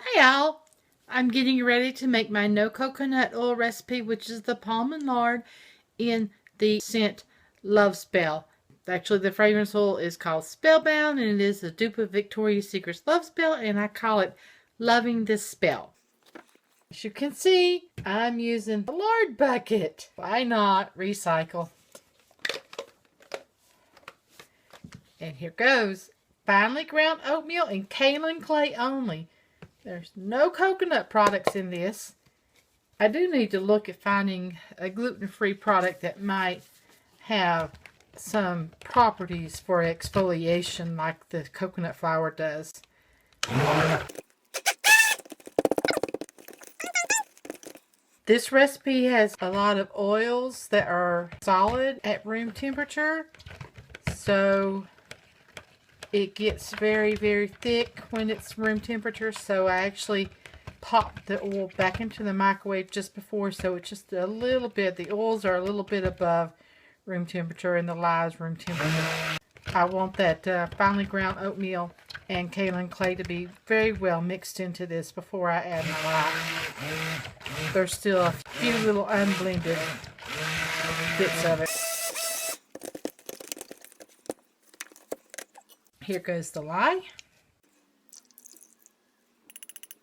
Hey y'all, I'm getting ready to make my no coconut oil recipe, which is the palm and lard in the scent Love Spell. Actually, the fragrance oil is called Spellbound, and it is a dupe of Victoria's Secret's Love Spell, and I call it Loving This Spell. As you can see, I'm using the lard bucket. Why not recycle? And here goes. Finely ground oatmeal and kaolin clay only. There's no coconut products in this. I do need to look at finding a gluten-free product that might have some properties for exfoliation like the coconut flour does. This recipe has a lot of oils that are solid at room temperature, so it gets very, very thick when it's room temperature. So I actually pop the oil back into the microwave just before, so it's just a little bit, the oils are a little bit above room temperature and the lye is room temperature. I want that finely ground oatmeal and kaolin clay to be very well mixed into this before I add my lye. There's still a few little unblended bits of it. Here goes the lye.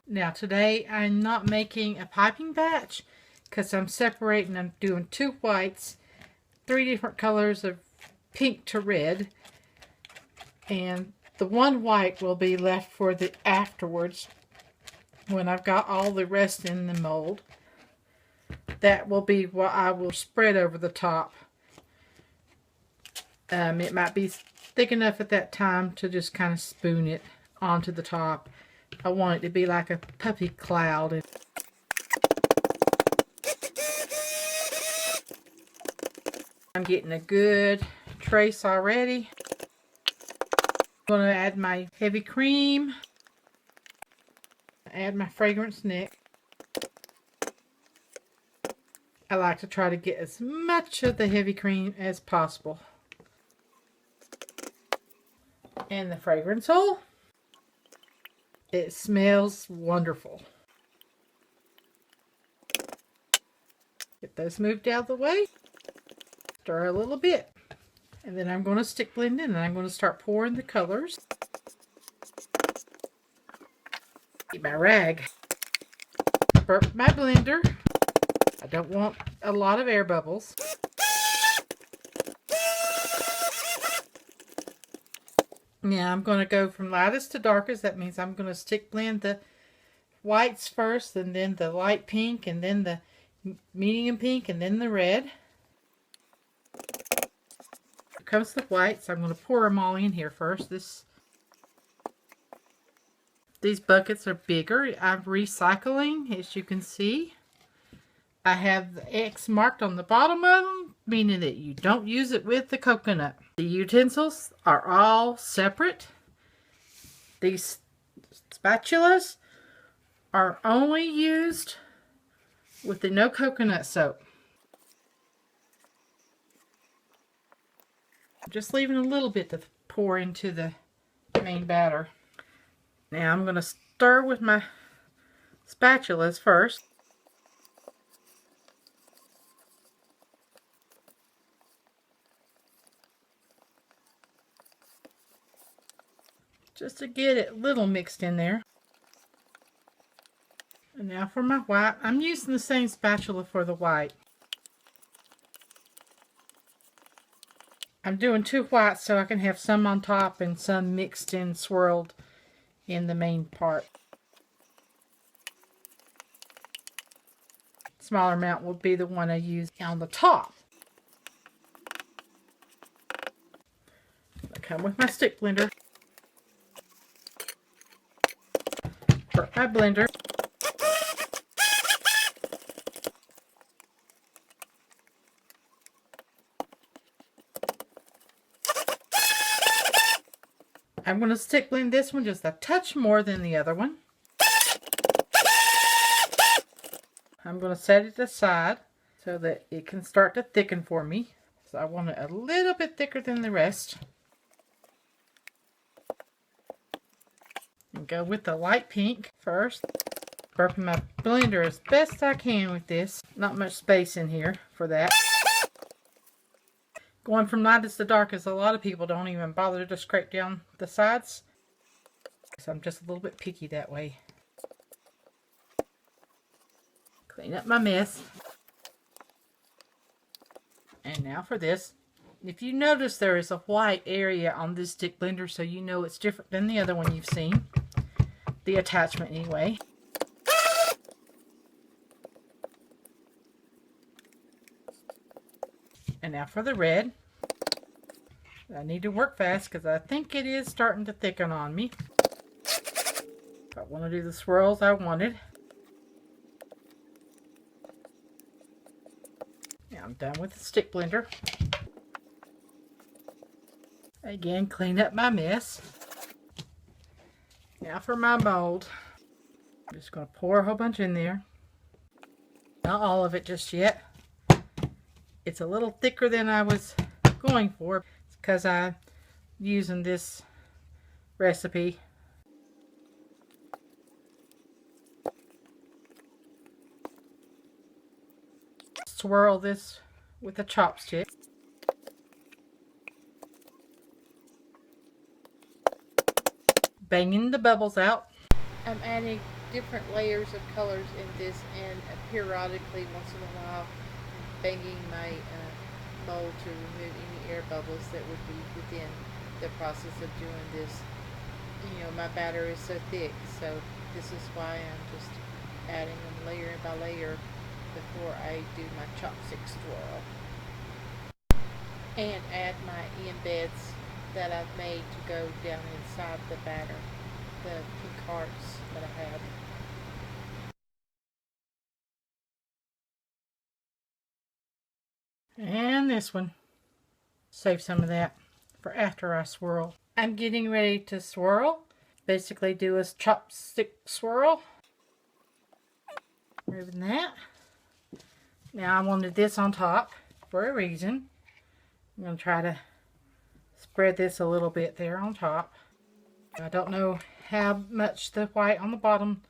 Now today I'm not making a piping batch because I'm separating. I'm doing 2 whites, 3 different colors of pink to red, and the 1 white will be left for the afterwards when I've got all the rest in the mold. That will be what I will spread over the top. It might be thick enough at that time to just kind of spoon it onto the top. I want it to be like a puffy cloud. I'm getting a good trace already. I'm going to add my heavy cream. Add my fragrance neck. I like to try to get as much of the heavy cream as possible. And the fragrance oil. It smells wonderful. Get those moved out of the way. Stir a little bit. And then I'm going to stick blend in and I'm going to start pouring the colors. Get my rag. Burp my blender. I don't want a lot of air bubbles. Now I'm going to go from lightest to darkest. That means I'm going to stick blend the whites first, and then the light pink, and then the medium pink, and then the red. Here comes the whites. I'm going to pour them all in here first. These buckets are bigger. I'm recycling, as you can see. I have the X marked on the bottom of them, meaning that you don't use it with the coconut. The utensils are all separate. These spatulas are only used with the no coconut soap. I'm just leaving a little bit to pour into the main batter. Now I'm going to stir with my spatulas first. Just to get it a little mixed in there. And now for my white. I'm using the same spatula for the white. I'm doing 2 whites so I can have some on top and some mixed and swirled in the main part. Smaller amount will be the one I use on the top. I come with my stick blender. For my blender. I'm going to stick blend this one just a touch more than the other one. I'm going to set it aside so that it can start to thicken for me. So I want it a little bit thicker than the rest. Go with the light pink first. Burping my blender as best I can with this. Not much space in here for that. Going from lightest to darkest, a lot of people don't even bother to scrape down the sides. So I'm just a little bit picky that way. Clean up my mess. And now for this. If you notice, there is a white area on this stick blender, so you know it's different than the other one you've seen. The attachment anyway. And now for the red. I need to work fast because I think it is starting to thicken on me. If I want to do the swirls I wanted. Now I'm done with the stick blender. Again, clean up my mess. Now for my mold. I'm just going to pour a whole bunch in there. Not all of it just yet. It's a little thicker than I was going for. It's because I'm using this recipe. Swirl this with a chopstick. Banging the bubbles out. I'm adding different layers of colors in this, and periodically, once in a while, banging my mold to remove any air bubbles that would be within the process of doing this. You know, my batter is so thick, so this is why I'm just adding them layer by layer before I do my chopstick swirl. And add my embeds that I've made to go down inside the batter, the pink hearts that I have. And this one. Save some of that for after I swirl. I'm getting ready to swirl. Basically do a chopstick swirl. Removing that. Now I wanted this on top for a reason. I'm going to try to spread this a little bit there on top. I don't know how much the white on the bottom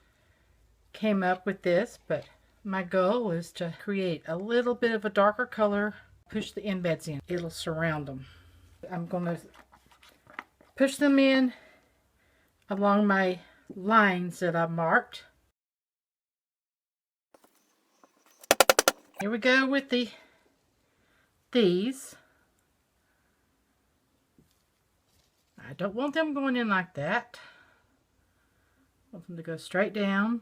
came up with this, but my goal is to create a little bit of a darker color. Push the embeds in. It'll surround them. I'm going to push them in along my lines that I've marked. Here we go with these. I don't want them going in like that. I want them to go straight down,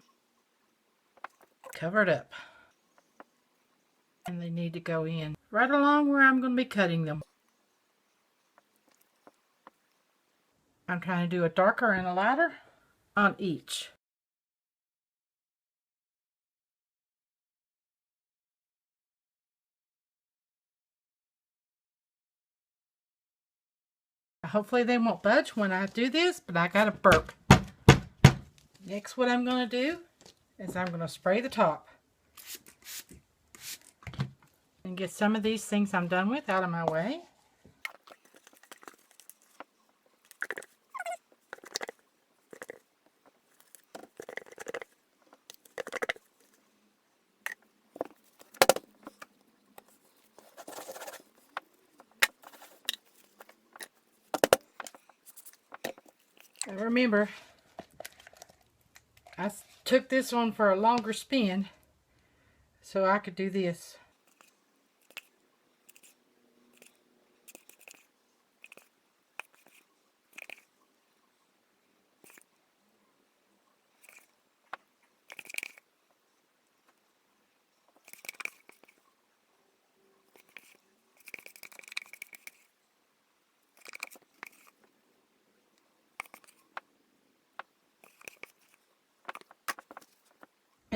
covered up. And they need to go in right along where I'm going to be cutting them. I'm trying to do a darker and a lighter on each. Hopefully they won't budge when I do this, but I got to burp. Next, what I'm going to do is I'm going to spray the top. And get some of these things I'm done with out of my way. And remember, I took this one for a longer spin so I could do this.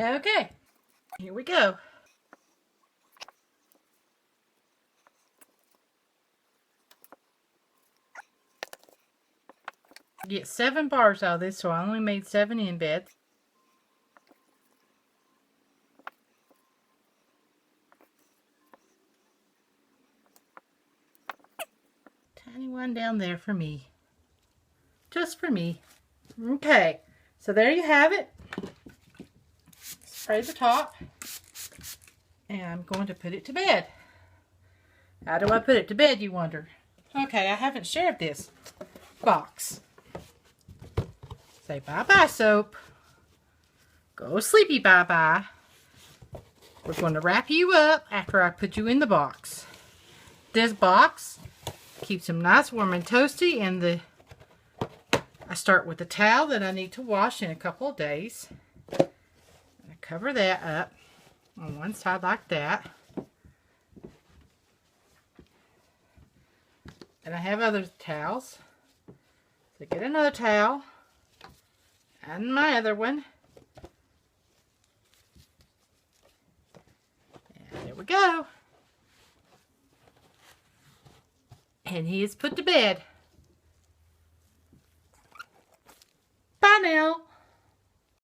Okay, here we go. Get 7 bars out of this, so I only made 7 embeds. Tiny one down there for me. Just for me. Okay, so there you have it. Spray the top. And I'm going to put it to bed. How do I put it to bed, you wonder? Okay, I haven't shared this box. Say bye-bye, soap. Go sleepy bye-bye. We're going to wrap you up after I put you in the box. This box keeps them nice, warm, and toasty. And I start with the towel that I need to wash in a couple of days. I cover that up on one side like that. And I have other towels. So get another towel. And my other one. And there we go. And he is put to bed. Bye now.